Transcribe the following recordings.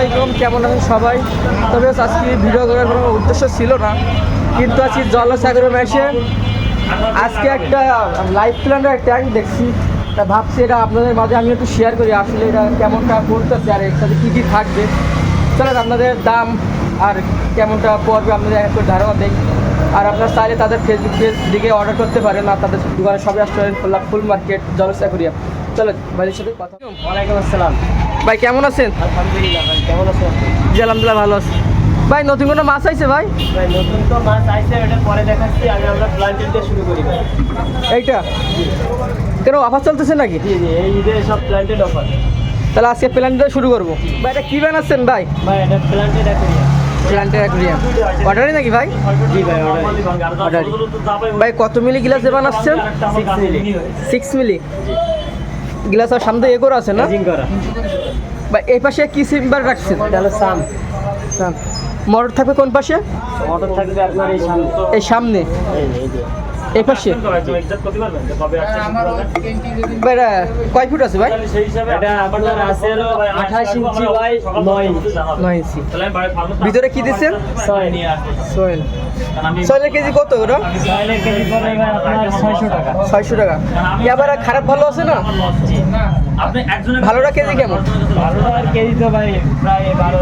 আলাইকুম, কেমন আছেন সবাই? তবে আজকে ভিডিও করার কোনো উদ্দেশ্য ছিল না, কিন্তু আজকে জলসাগরে এসে আজকে একটা লাইফ প্ল্যানের ট্যাঙ্ক দেখছি, তা ভাবছি এটা আপনাদের মাঝে আমি একটু শেয়ার করি। আসলে এটা কেমনটা পড়তেছে আর এর সাথে কী কী থাকবে, চলেন আপনাদের দাম আর কেমনটা পড়বে আপনাদের একটু ধারণা দেই। আর আপনারা চাইলে তাদের ফেসবুক পেজ দিকে অর্ডার করতে পারেন, আর তাদের দোকানে সবাই আসতে পারেন, ফুল মার্কেট জলসাগরিয়া। চলেন ভাইয়ের সাথে কথা। ওয়ালাইকুম আসসালাম ভাই, কেমন আছেন? আলহামদুলিল্লাহ ভাই, কেমন আছেন আপনি? জি আলহামদুলিল্লাহ ভালো আছি। ভাই নতুন কোনো মাছ আইছে ভাই? ভাই নতুন তো মাছ আইছে, ওটা পরে দেখাচ্ছি। আমরা প্লান্টেড দিয়ে শুরু করি ভাই। এইটা কেন অফার চলতেছে নাকি? জি জি, এই ঈদে সব প্লান্টেড অফার। তাহলে আজকে প্ল্যান দিয়ে শুরু করবো। ভাই এটা কী বানাচ্ছেন ভাই? ভাই এটা প্লান্টেড অ্যাকোয়ারিয়াম। প্ল্যান্টের অ্যাকোয়ারিয়াম অর্ডারই নাকি ভাই? জি ভাই, অর্ডারই। ভাই কত মিলি গ্লাসে বানাচ্ছেন? 6 মিলি 6 মিলি গ্লাস। আর সামনে এ করে আছে না জিং করা। ভাই? এই পাশে কি সিম্বার রাখছেন? এটা হলো সাম। মোটর থাকবে কোন পাশে? মোটর থাকবে আপনার এই সামনে। এই সামনে এই যে এই পাশে। ভাই এটা কয় ফুট আছে ভাই? এটা আপনার আছে হলো 28 ইঞ্চি বাই 9 ইঞ্চি। 9 ইঞ্চি। ভিতরে কি দিচ্ছেন? সয়েল। সোয়েল। সোয়েলের কেজি কত ওটা? সয়েলের কেজি পড়বে ভাই আপনার 600 টাকা। 600 টাকা। এবার খারাপ ভালো আছে না? জি। ভালোটা কেজি কেমন? ভালোটার কেজি তো ভাই প্রায় 12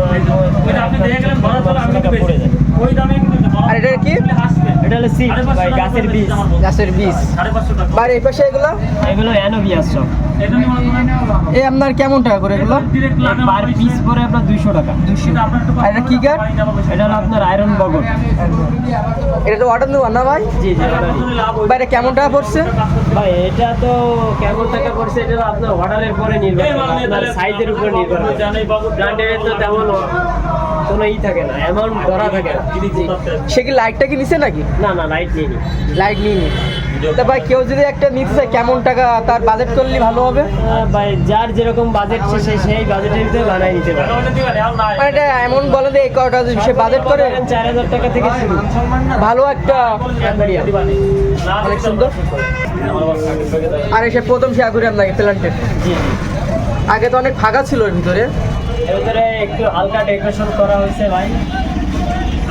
পড়ে যায়। আর এটা কি? এটা হলো সিড ভাই, গাছের বীজ। গাছের বীজ। আর এই পাশে এগুলো? এগুলো অ্যানোভিয়াস সব। এই আপনার কেমন টাকা করে এগুলো? পার পিস পরে আপনার 200 টাকা। 200। আর এটা কি গাছ? এটা হলো আপনার আয়রন বগর। এটা তো অর্ডার নেওয়া না ভাই? জি জি। ভাই এটা কেমন টাকা পড়ছে? ভাই এটা তো কেমন টাকা পড়ছে এটা তো আপনার অর্ডারের পরে নির্ভর করে, আপনার সাইজের উপর নির্ভর করে। ব্র্যান্ডের তো তেমন কোনো থাকে না, অ্যামাউন্ট ধরা থাকে না। সে কি লাইটটা কি নিছে নাকি? না না, লাইট নিইনি। লাইট নিইনি। তা ভাই কেউ যদি একটা নিতে চায় কেমন টাকা তার বাজেট করলে ভালো হবে? ভাই যার যেরকম বাজেট সেই বাজেটের ভিতরে বানাই নিতে পারে। মানে এটা এমন বলে যে এই কটা সে বাজেট করে 4000 টাকা থেকে শুরু। ভালো একটা অ্যাকোয়ারিয়াম, অনেক সুন্দর। আর এসে প্রথম সে অ্যাকোয়ারিয়াম লাগে প্ল্যান্টেড। জি জি। আগে তো অনেক ফাঁকা ছিল এর ভিতরে। এর ভিতরে একটু হালকা ডেকোরেশন করা হয়েছে ভাই।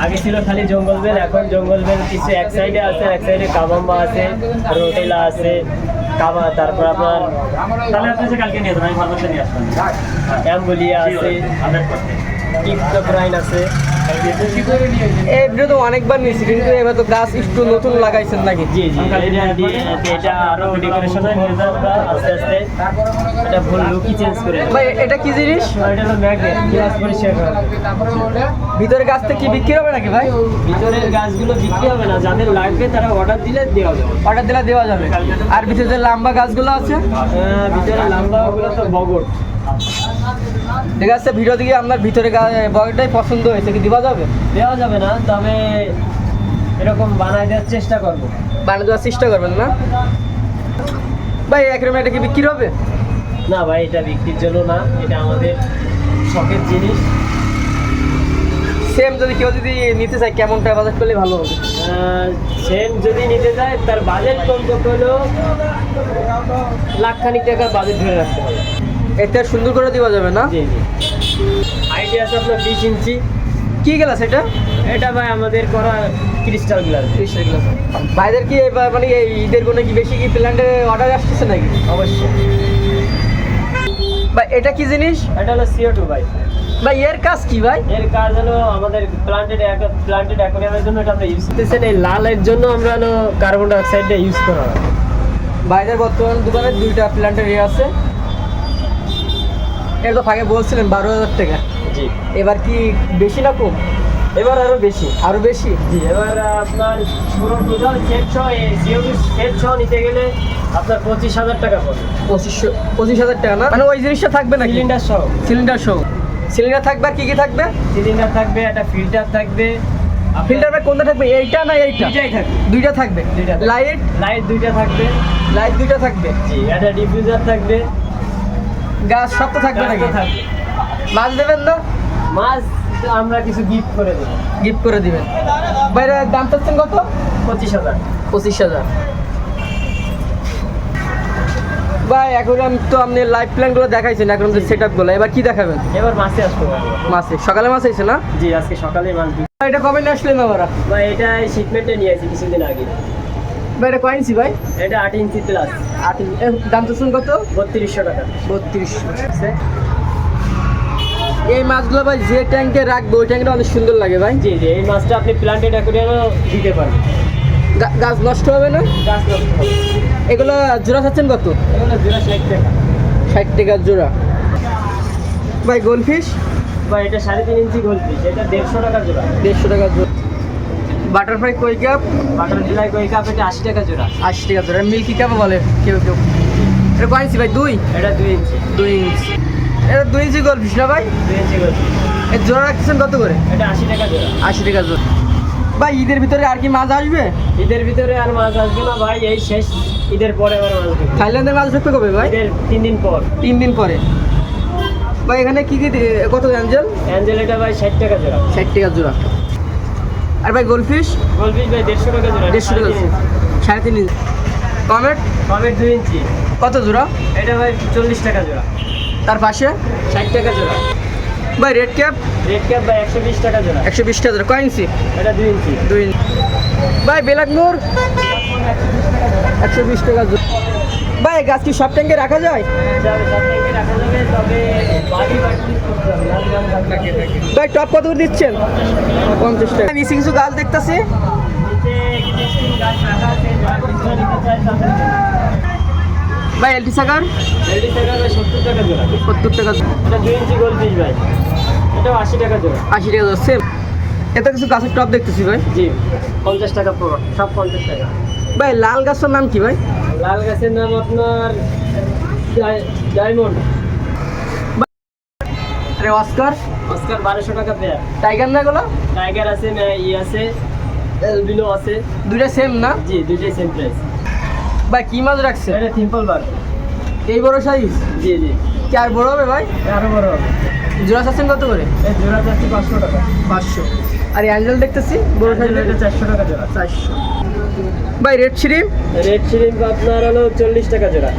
আগে ছিল খালি জঙ্গল বেল, এখন জঙ্গল বেল কিছু এক সাইডে আছে, এক সাইডে কাবাম্বা আছে, রোটেলা আছে, তারপর আপনার অ্যাম্বুলিয়া আছে, ইফটোপ্রাইন আছে। এই ভিডিও তো অনেকবার নিয়েছি, কিন্তু এবার তো গাছ একটু নতুন লাগাইছেন নাকি? জি জি, এটা আরো ডেকোরেশন আস্তে আস্তে এটা ফুল লুকই চেঞ্জ করে। ভাই এটা কি জিনিস? এটা হলো ম্যাগনেট, গ্লাস পরিষ্কার করা। ভিতরে গাছটা কি বিক্রি হবে নাকি ভাই? ভিতরের গাছগুলো বিক্রি হবে না, যাদের লাগবে তারা অর্ডার দিলে দেওয়া যাবে। অর্ডার দিলে দেওয়া যাবে। আর ভিতরে যে লম্বা গাছগুলো আছে? ভিতরে লম্বাগুলো তো বগর। ঠিক আছে, ভিডিও দিকে আপনার ভিতরে বগরটাই পছন্দ হয়েছে, কি দেওয়া যাবে? দেওয়া যাবে না, তবে এরকম বানাই দেওয়ার চেষ্টা করবো। বানিয়ে দেওয়ার চেষ্টা করবেন না ভাই? একরকম এটা কি বিক্রি হবে? না ভাই, এটা বিক্রির জন্য না, এটা আমাদের শখের জিনিস। সেম যদি কেউ যদি নিতে চায় কেমন টাকা বাজেট করলে ভালো হবে? সেম যদি নিতে চায় তার বাজেট কমপক্ষে হলো লাখখানিক টাকার বাজেট ধরে রাখতে হবে। এটা সুন্দর করে দেওয়া যাবে না? জি জি। হাইট আছে আপনার 20 ইঞ্চি। কি গ্লাস এটা? এটা ভাই আমাদের করা ক্রিস্টাল গ্লাস। Crystal glass. ভাইদের কি মানে এই ঈদের কোনো কি বেশি কি প্ল্যান্টে অর্ডার আসতেছে নাকি? অবশ্যই। ভাই এটা কি জিনিস? এটা হলো CO2 ভাই। ভাই এর কাজ কি ভাই? এর কাজ হলো আমাদের প্লান্টেড অ্যাকোয়ারিয়ামের জন্য এটা আমরা ইউজ করতেছি। এই লালের জন্য আমরা হলো কার্বন ডাই অক্সাইডটা ইউজ করা হয়। ভাইদের বর্তমান দোকানে 2টা প্ল্যান্টের আছে। এটা তো ফাঁকে বলছিলেন 12,000 টাকা। জি। এবার কি বেশি না কম? এবার আরো বেশি। আরো বেশি? জি। এবার আপনার পুরো টোটাল সেট সহ CO2 সেট সহ নিতে গেলে আপনার 25,000 টাকা পড়বে। 25,000 টাকা না? মানে ওই জিনিসটা থাকবে না? সিলিন্ডার সহ। সিলিন্ডার সহ। সিলিন্ডার থাকবে আর কি কি থাকবে? সিলিন্ডার থাকবে, একটা ফিল্টার থাকবে। ফিল্টার ভাই কোনটা থাকবে, এইটা না এইটা? দুইটাই থাকবে। দুইটা থাকবে। লাইট দুইটা থাকবে। লাইট দুইটা থাকবে। জি। একটা ডিফিউজার থাকবে। গাছ সব তো থাকবে নাকি? থাকবে। মাছ দেবেন না? মাছ আমরা কিছু গিফট করে দেবো। গিফট করে দিবেন। বাইরে দাম চাচ্ছেন কত? 25,000। 25,000। ভাই এখন তো আপনি লাইভ প্ল্যানগুলো দেখাইছেন, এখন যে সেট আপগুলো, এবার কি দেখাবেন? এবার মাছে আসবো ভাই। মাছে সকালে মাছ আইছে না? জি, আজকে সকালে মাছ ভাই এটা কবে নিয়ে আসলেন আমরা? ভাই এটা শিপমেন্টে নিয়ে আসি কিছুদিন আগে। ভাই এটা কয় ইঞ্চি ভাই? এটা 8 ইঞ্চি প্লাস। 8 ইঞ্চি। এর দাম তো শুন কত? 3200 টাকা। 3200। এই মাছগুলো ভাই যে ট্যাঙ্কে রাখবো ওই ট্যাঙ্কটা অনেক সুন্দর লাগে ভাই। জি জি, এই মাছটা আপনি প্ল্যান্টেড অ্যাকোয়ারিয়ামও দিতে পারেন। গাছ নষ্ট হবে না? গাছ নষ্ট হবে। এগুলো জোড়া চাচ্ছেন কত? এগুলো জোড়া 60 টাকা। 60 টাকা জোড়া। ভাই গোলফিশ? ভাই এটা 3.5 ইঞ্চি গোলফিশ, এটা 150 টাকা জোড়া। 150 টাকা জোড়া। বাটারফ্লাই কই কাপ? বাটারফ্লাই কই কাপ এটা 80 টাকা জোড়া। 80 টাকা জোড়া। মিল্কি কাপ বলে কেউ কেউ। এটা কয় ইঞ্চি ভাই? 2? এটা 2 ইঞ্চি। 2 ইঞ্চি। এটা 2 ইঞ্চি গোলফিশ না ভাই? 2 ইঞ্চি গোলফিশ। এর জোড়া রাখছেন কত করে? এটা 80 টাকা জোড়া। 80 টাকা জোড়া। ভাই ঈদের ভিতরে আর কি মাছ আসবে? ঈদের ভিতরে আর মাছ আসবে না ভাই, এই শেষ ঈদের পরে আবার মাছ আসবে। থাইল্যান্ডের মাছ ঢুকবে কবে ভাই? ঈদের 3 দিন পর। 3 দিন পরে। ভাই এখানে কি কি কত অ্যাঞ্জেল? অ্যাঞ্জেল এটা ভাই 60 টাকা জোড়া। 60 টাকা জোড়া। আর ভাই গোলফিশ? গোলফিশ ভাই 150 টাকা জোড়া। 150 টাকা। 3.5 ইঞ্চি। কমেট? কমেট 2 ইঞ্চি। কত জোড়া? এটা ভাই 40 টাকা জোড়া। তার পাশে? 60 টাকা জোড়া। ভাই রেড ক্যাপ? রেড ক্যাপ ভাই 120 টাকা জোড়া। 120 টাকা জোড়া। কয় ইঞ্চি? এটা 2 ইঞ্চি। 2 ইঞ্চি। ভাই বেলাকমোর? 120 টাকা জোড়া। ভাই গাছ কি সব ট্যাঙ্কে রাখা যায়? যাবে সব থেকে রাখা যাবে, তবে বাড়ি বাড়ি করতে হবে, লাল লাল গাছ থাকে। ভাই টপ কত করে দিচ্ছেন? 50 টাকা। নিচে কিছু গাছ দেখতাছি। নিচে existing গাছ রাখা আছে, যারা খুচরা নিতে চায় তাদের জন্য। ভাই এলটি সাগার? এলডি টাকা ভাই 70 টাকা জোড়া। 70 টাকা জোড়া। এটা 2 ইঞ্চি গোলফিশ ভাই, এটাও 80 টাকা জোড়া। 80 টাকা জোড়া সেম। এত কিছু গাছের টপ দেখতেছি ভাই। জি, 50 টাকা পুরো, সব 50 টাকা। ভাই লাল গাছের নাম কি ভাই? লাল গাছের নাম আপনার ডায়মন্ড। আরে অস্কার? অস্কার 1200 টাকা পেয়ার। টাইগার না এগুলো? টাইগার আছে, আছে, এলবিনো আছে। দুইটা সেম না? জি, দুইটাই সেম প্রাইস। ভাই কি মাছ রাখছে? এটা সিম্পল বার। এই বড় সাইজ? জি জি, কি আর বড় হবে ভাই? আরো বড় হবে। জোড়া চাচ্ছেন কত করে? এই জোড়া যাচ্ছে 500 টাকা। 500। আর অ্যাঞ্জেল দেখতেছি বড় সাইজ। এটা 400 টাকা জোড়া। 400। ভাই রেড শিরিম? রেড শিরিম্প আপনার হলো 40 টাকা জোড়া।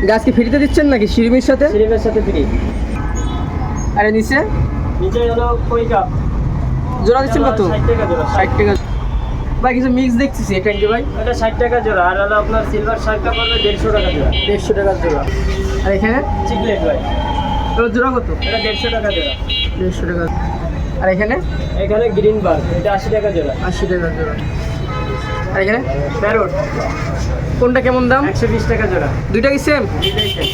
গাছ কি ফ্রিতে দিচ্ছেন নাকি শিরিমের সাথে? শিরিম্পের সাথে ফ্রি। আরে নিচে? নিচে হলো কই কাপ। জোড়া দিচ্ছেন কত? 60 টাকা জোড়া। 60 টাকা। ভাই কিছু মিক্স দেখতেছি এটা কি ভাই? এটা 60 টাকা জোড়া। আর হলো আপনার সিলভার শার্কটা পড়বে 150 টাকা জোড়া। 150 টাকা জোড়া। আর এখানে? চিকলেট ভাই, এগুলো জোড়া কত? এটা 150 টাকা জোড়া। 150 টাকা। আর এখানে? এখানে গ্রিন বার, এটা 80 টাকা জোড়া। 80 টাকা জোড়া। আর এখানে? প্যারট কোনটা কেমন দাম? 120 টাকা জোড়া। দুইটা কি সেম? দুইটাই same।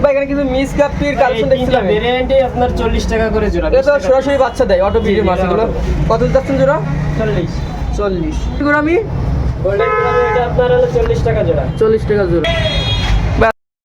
ভাই এখানে কিছু মিস কাপির কালেকশন দেখছিলাম। ভেরিয়েন্টে আপনার 40 টাকা করে জোড়া। এটা তো সরাসরি বাচ্চা দেয় অটো ভিডিও মাছ এগুলো। কত যাচ্ছেন জোড়া? 40। 40। এগুলো আমি গোল্ডেন গ্রামে এটা আপনার হলো 40 টাকা জোড়া। 40 টাকা জোড়া।